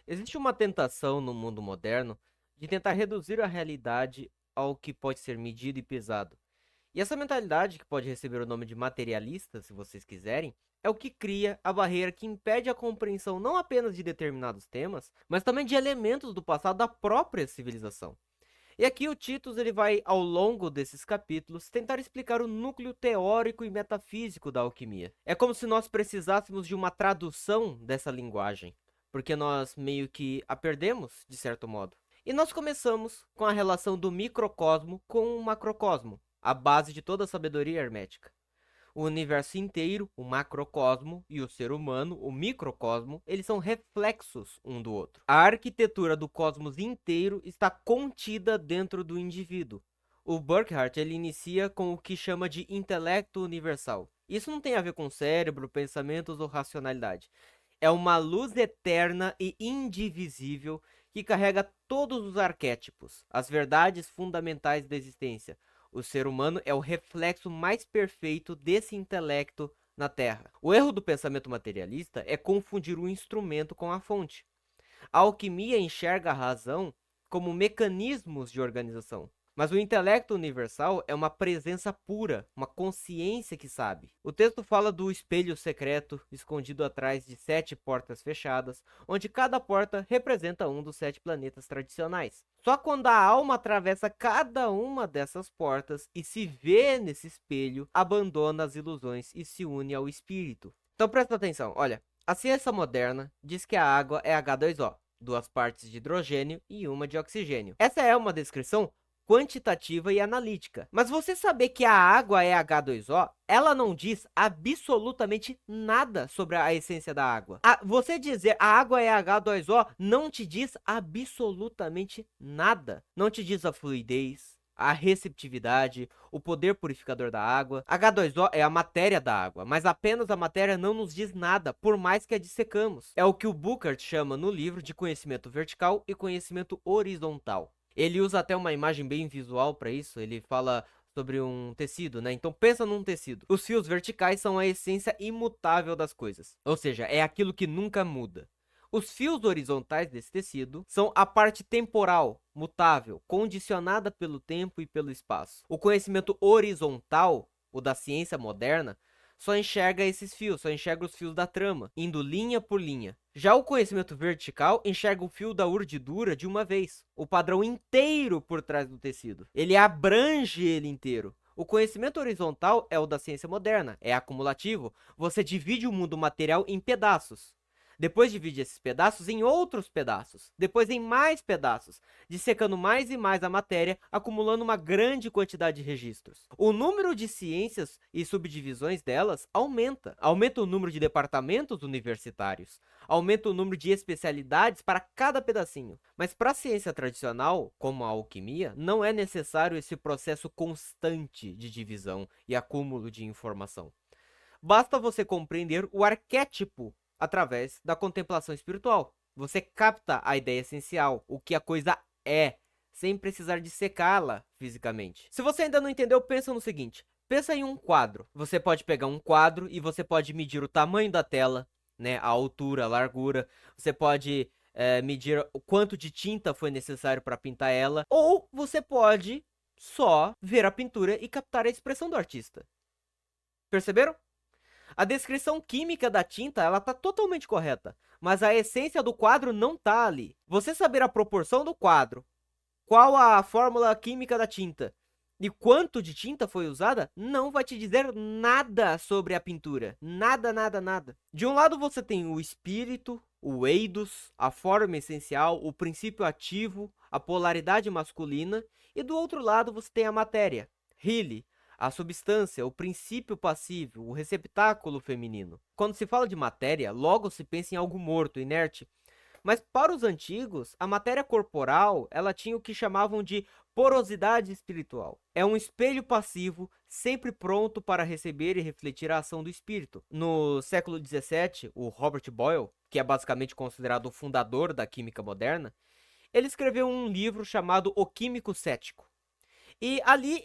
Existe uma tentação no mundo moderno de tentar reduzir a realidade ao que pode ser medido e pesado. E essa mentalidade, que pode receber o nome de materialista, se vocês quiserem, é o que cria a barreira que impede a compreensão não apenas de determinados temas, mas também de elementos do passado da própria civilização. E aqui o Titus ele vai, ao longo desses capítulos, tentar explicar o núcleo teórico e metafísico da alquimia. É como se nós precisássemos de uma tradução dessa linguagem, porque nós meio que a perdemos, de certo modo. E nós começamos com a relação do microcosmo com o macrocosmo, a base de toda a sabedoria hermética. O universo inteiro, o macrocosmo, e o ser humano, o microcosmo, eles são reflexos um do outro. A arquitetura do cosmos inteiro está contida dentro do indivíduo. O Burckhardt ele inicia com o que chama de intelecto universal. Isso não tem a ver com cérebro, pensamentos ou racionalidade. É uma luz eterna e indivisível que carrega todos os arquétipos, as verdades fundamentais da existência. O ser humano é o reflexo mais perfeito desse intelecto na Terra. O erro do pensamento materialista é confundir o instrumento com a fonte. A alquimia enxerga a razão como mecanismos de organização. Mas o intelecto universal é uma presença pura, uma consciência que sabe. O texto fala do espelho secreto escondido atrás de 7 portas fechadas, onde cada porta representa um dos 7 planetas tradicionais. Só quando a alma atravessa cada uma dessas portas e se vê nesse espelho, abandona as ilusões e se une ao espírito. Então presta atenção, olha. A ciência moderna diz que a água é H2O, 2 partes de hidrogênio e uma de oxigênio. Essa é uma descrição quantitativa e analítica. Mas você saber que a água é H2O, ela não diz absolutamente nada sobre a essência da água. Você dizer a água é H2O não te diz absolutamente nada. Não te diz a fluidez, a receptividade, o poder purificador da água. H2O é a matéria da água, mas apenas a matéria não nos diz nada, por mais que a dissecamos. É o que o Burckhardt chama no livro de conhecimento vertical e conhecimento horizontal. Ele usa até uma imagem bem visual para isso, ele fala sobre um tecido, né? Então pensa num tecido. Os fios verticais são a essência imutável das coisas, ou seja, é aquilo que nunca muda. Os fios horizontais desse tecido são a parte temporal, mutável, condicionada pelo tempo e pelo espaço. O conhecimento horizontal, o da ciência moderna, só enxerga esses fios, só enxerga os fios da trama, indo linha por linha. Já o conhecimento vertical enxerga o fio da urdidura de uma vez, o padrão inteiro por trás do tecido. Ele abrange ele inteiro. O conhecimento horizontal é o da ciência moderna, é acumulativo. Você divide o mundo material em pedaços. Depois divide esses pedaços em outros pedaços, depois em mais pedaços, dissecando mais e mais a matéria, acumulando uma grande quantidade de registros. O número de ciências e subdivisões delas aumenta. Aumenta o número de departamentos universitários, aumenta o número de especialidades para cada pedacinho. Mas para a ciência tradicional, como a alquimia, não é necessário esse processo constante de divisão e acúmulo de informação. Basta você compreender o arquétipo através da contemplação espiritual. Você capta a ideia essencial, o que a coisa é, sem precisar dissecá-la fisicamente. Se você ainda não entendeu, pensa no seguinte. Pensa em um quadro. Você pode pegar um quadro e você pode medir o tamanho da tela, né, a altura, a largura. Você pode medir o quanto de tinta foi necessário para pintar ela. Ou você pode só ver a pintura e captar a expressão do artista. Perceberam? A descrição química da tinta, ela tá totalmente correta, mas a essência do quadro não tá ali. Você saber a proporção do quadro, qual a fórmula química da tinta e quanto de tinta foi usada, não vai te dizer nada sobre a pintura. Nada, nada, nada. De um lado você tem o espírito, o eidos, a forma essencial, o princípio ativo, a polaridade masculina, e do outro lado você tem a matéria, Healy, a substância, o princípio passivo, o receptáculo feminino. Quando se fala de matéria, logo se pensa em algo morto, inerte. Mas para os antigos, a matéria corporal, ela tinha o que chamavam de porosidade espiritual. É um espelho passivo, sempre pronto para receber e refletir a ação do espírito. No século XVII, o Robert Boyle, que é basicamente considerado o fundador da química moderna, ele escreveu um livro chamado O Químico Cético. E ali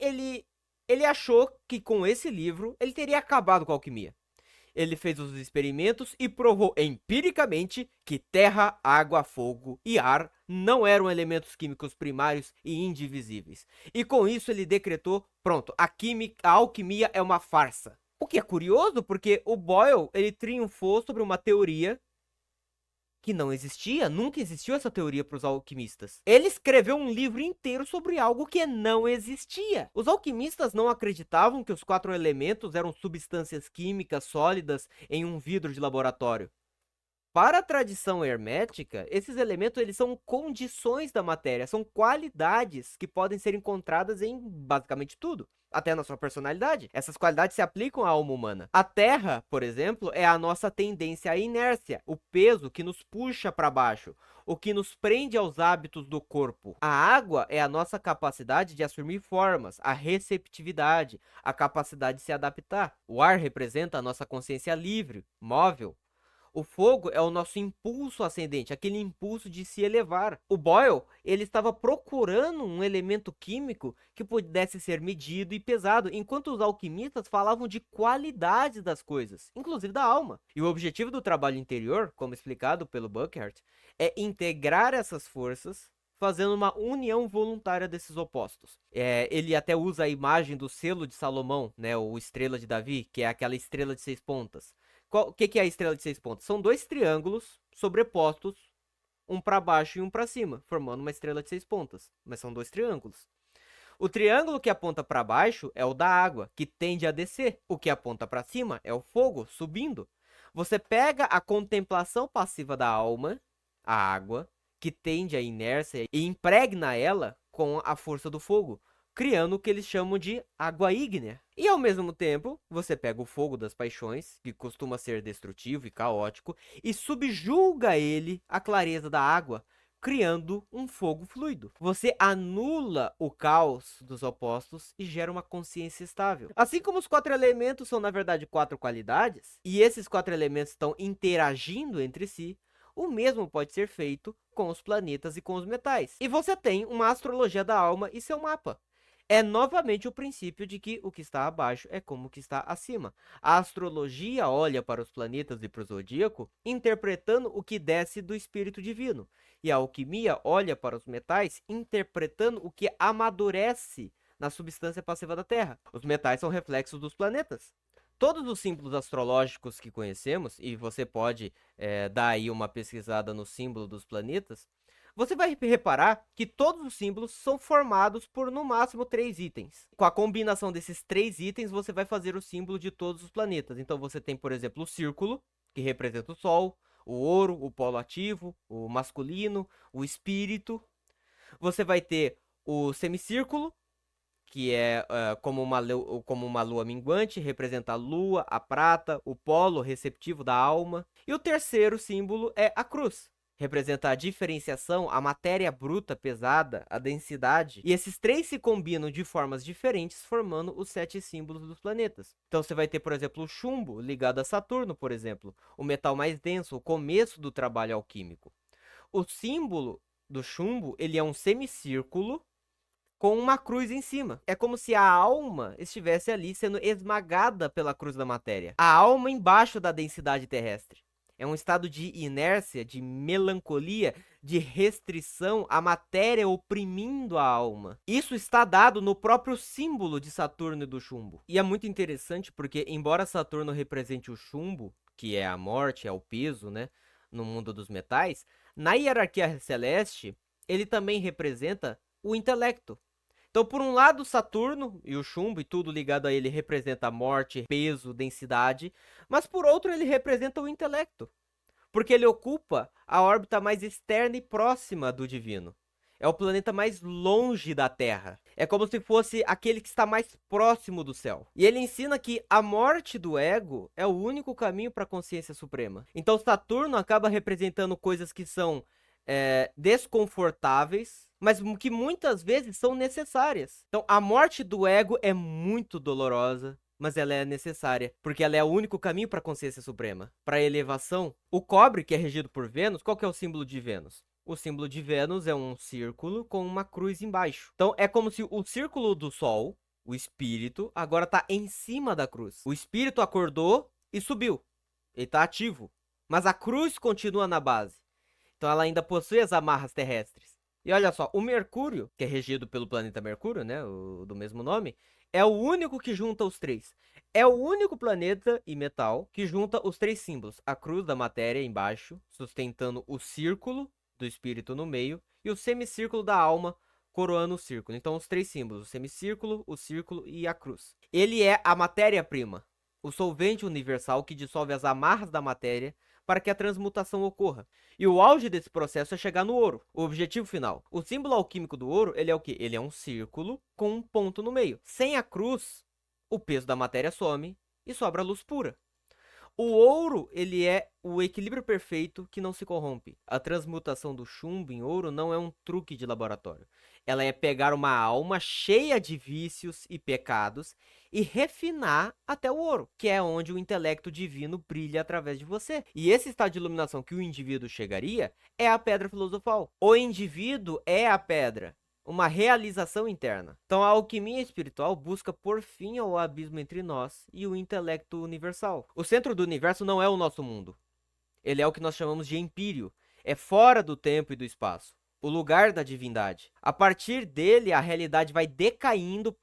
ele achou que com esse livro ele teria acabado com a alquimia. ele fez os experimentos e provou empiricamente que terra, água, fogo e ar não eram elementos químicos primários e indivisíveis. E com isso ele decretou, pronto, a alquimia é uma farsa. O que é curioso, porque o Boyle, ele triunfou sobre uma teoria que não existia, nunca existiu essa teoria para os alquimistas. Ele escreveu um livro inteiro sobre algo que não existia. Os alquimistas não acreditavam que os 4 elementos eram substâncias químicas sólidas em um vidro de laboratório. Para a tradição hermética, esses elementos eles são condições da matéria, são qualidades que podem ser encontradas em basicamente tudo, até na sua personalidade. Essas qualidades se aplicam à alma humana. A terra, por exemplo, é a nossa tendência à inércia, o peso que nos puxa para baixo, o que nos prende aos hábitos do corpo. A água é a nossa capacidade de assumir formas, a receptividade, a capacidade de se adaptar. O ar representa a nossa consciência livre, móvel. O fogo é o nosso impulso ascendente, aquele impulso de se elevar. O Boyle, ele estava procurando um elemento químico que pudesse ser medido e pesado, enquanto os alquimistas falavam de qualidade das coisas, inclusive da alma. E o objetivo do trabalho interior, como explicado pelo Burckhardt, é integrar essas forças, fazendo uma união voluntária desses opostos. Ele até usa a imagem do selo de Salomão, né, ou estrela de Davi, que é aquela estrela de 6 pontas. O que é a estrela de 6 pontas? São 2 triângulos sobrepostos, um para baixo e um para cima, formando uma estrela de 6 pontas. Mas são 2 triângulos. O triângulo que aponta para baixo é o da água, que tende a descer. O que aponta para cima é o fogo, subindo. Você pega a contemplação passiva da alma, a água, que tende à inércia, e impregna ela com a força do fogo, criando o que eles chamam de água ígnea. E ao mesmo tempo, você pega o fogo das paixões, que costuma ser destrutivo e caótico, e subjuga ele à clareza da água, criando um fogo fluido. Você anula o caos dos opostos e gera uma consciência estável. Assim como os 4 elementos são, na verdade, 4 qualidades, e esses 4 elementos estão interagindo entre si, o mesmo pode ser feito com os planetas e com os metais. E você tem uma astrologia da alma e seu mapa. É novamente o princípio de que o que está abaixo é como o que está acima. A astrologia olha para os planetas e para o zodíaco, interpretando o que desce do espírito divino. E a alquimia olha para os metais, interpretando o que amadurece na substância passiva da Terra. Os metais são reflexos dos planetas. Todos os símbolos astrológicos que conhecemos, e você pode dar aí uma pesquisada no símbolo dos planetas, você vai reparar que todos os símbolos são formados por, no máximo, 3 itens. Com a combinação desses 3 itens, você vai fazer o símbolo de todos os planetas. Então, você tem, por exemplo, o círculo, que representa o Sol, o ouro, o polo ativo, o masculino, o espírito. Você vai ter o semicírculo, que é como uma lua minguante, representa a lua, a prata, o polo receptivo da alma. E o terceiro símbolo é a cruz. Representa a diferenciação, a matéria bruta pesada, a densidade. E esses 3 se combinam de formas diferentes, formando os 7 símbolos dos planetas. Então você vai ter, por exemplo, o chumbo ligado a Saturno, por exemplo. O metal mais denso, o começo do trabalho alquímico. O símbolo do chumbo, ele é um semicírculo com uma cruz em cima. É como se a alma estivesse ali sendo esmagada pela cruz da matéria. A alma embaixo da densidade terrestre. É um estado de inércia, de melancolia, de restrição, a matéria oprimindo a alma. Isso está dado no próprio símbolo de Saturno e do chumbo. E é muito interessante porque, embora Saturno represente o chumbo, que é a morte, é o peso, né, no mundo dos metais, na hierarquia celeste, ele também representa o intelecto. Então, por um lado, Saturno e o chumbo e tudo ligado a ele representa a morte, peso, densidade, mas por outro ele representa o intelecto, porque ele ocupa a órbita mais externa e próxima do divino. É o planeta mais longe da Terra. É como se fosse aquele que está mais próximo do céu. E ele ensina que a morte do ego é o único caminho para a consciência suprema. Então Saturno acaba representando coisas que são desconfortáveis, mas que muitas vezes são necessárias. Então, a morte do ego é muito dolorosa, mas ela é necessária, porque ela é o único caminho para a consciência suprema, para a elevação. O cobre, que é regido por Vênus, qual que é o símbolo de Vênus? O símbolo de Vênus é um círculo com uma cruz embaixo. Então, é como se o círculo do Sol, o espírito, agora está em cima da cruz. O espírito acordou e subiu. ele tá ativo. Mas a cruz continua na base. Então ela ainda possui as amarras terrestres. E olha só, o Mercúrio, que é regido pelo planeta Mercúrio, né, do mesmo nome, é o único que junta os três. É o único planeta e metal que junta os três símbolos. A cruz da matéria embaixo, sustentando o círculo do espírito no meio, e o semicírculo da alma coroando o círculo. Então os três símbolos, o semicírculo, o círculo e a cruz. Ele é a matéria-prima, o solvente universal que dissolve as amarras da matéria para que a transmutação ocorra. E o auge desse processo é chegar no ouro, o objetivo final. O símbolo alquímico do ouro, ele é o quê? Ele é um círculo com um ponto no meio. Sem a cruz, o peso da matéria some e sobra luz pura. O ouro, ele é o equilíbrio perfeito que não se corrompe. A transmutação do chumbo em ouro não é um truque de laboratório. Ela é pegar uma alma cheia de vícios e pecados e refinar até o ouro, que é onde o intelecto divino brilha através de você. E esse estado de iluminação que o indivíduo chegaria é a pedra filosofal. O indivíduo é a pedra, uma realização interna. Então a alquimia espiritual busca pôr fim ao abismo entre nós e o intelecto universal. O centro do universo não é o nosso mundo. Ele é o que nós chamamos de empírio. É fora do tempo e do espaço. O lugar da divindade. A partir dele, a realidade vai decaindo,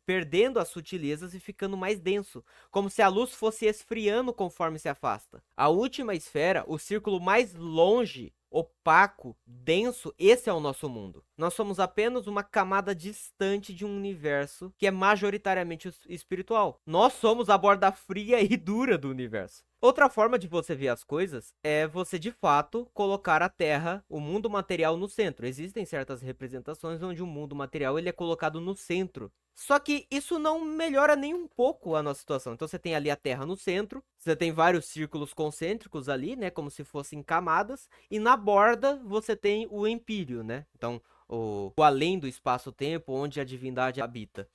perdendo as sutilezas e ficando mais denso, como se a luz fosse esfriando conforme se afasta. A última esfera, o círculo mais longe, opaco, denso, esse é o nosso mundo. Nós somos apenas uma camada distante de um universo que é majoritariamente espiritual. Nós somos a borda fria e dura do universo. Outra forma de você ver as coisas é você, de fato, colocar a Terra, o mundo material, no centro. Existem certas representações onde o mundo material ele é colocado no centro. Só que isso não melhora nem um pouco a nossa situação. Então você tem ali a Terra no centro, você tem vários círculos concêntricos ali, né, como se fossem camadas, e na borda você tem o empírio, né? Então, o além do espaço-tempo onde a divindade habita.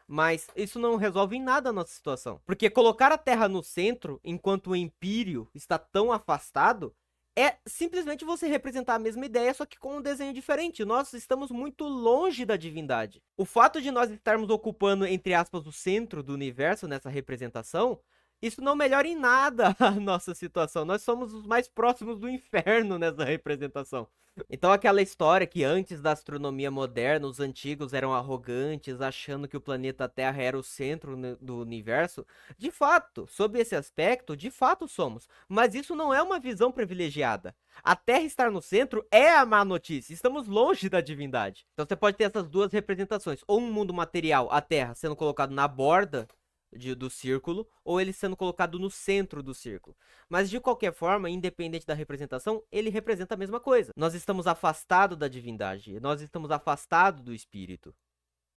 Mas isso não resolve em nada a nossa situação. Porque colocar a Terra no centro, enquanto o Empírio está tão afastado, é simplesmente você representar a mesma ideia, só que com um desenho diferente. Nós estamos muito longe da divindade. O fato de nós estarmos ocupando, entre aspas, o centro do universo nessa representação, isso não melhora em nada a nossa situação. Nós somos os mais próximos do inferno nessa representação. Então aquela história que antes da astronomia moderna, os antigos eram arrogantes, achando que o planeta Terra era o centro do universo, de fato, sob esse aspecto, de fato somos. Mas isso não é uma visão privilegiada. A Terra estar no centro é a má notícia, estamos longe da divindade. Então você pode ter essas duas representações, ou um mundo material, a Terra sendo colocado na borda do círculo, ou ele sendo colocado no centro do círculo. Mas de qualquer forma, independente da representação, ele representa a mesma coisa. Nós estamos afastados da divindade, nós estamos afastados do espírito.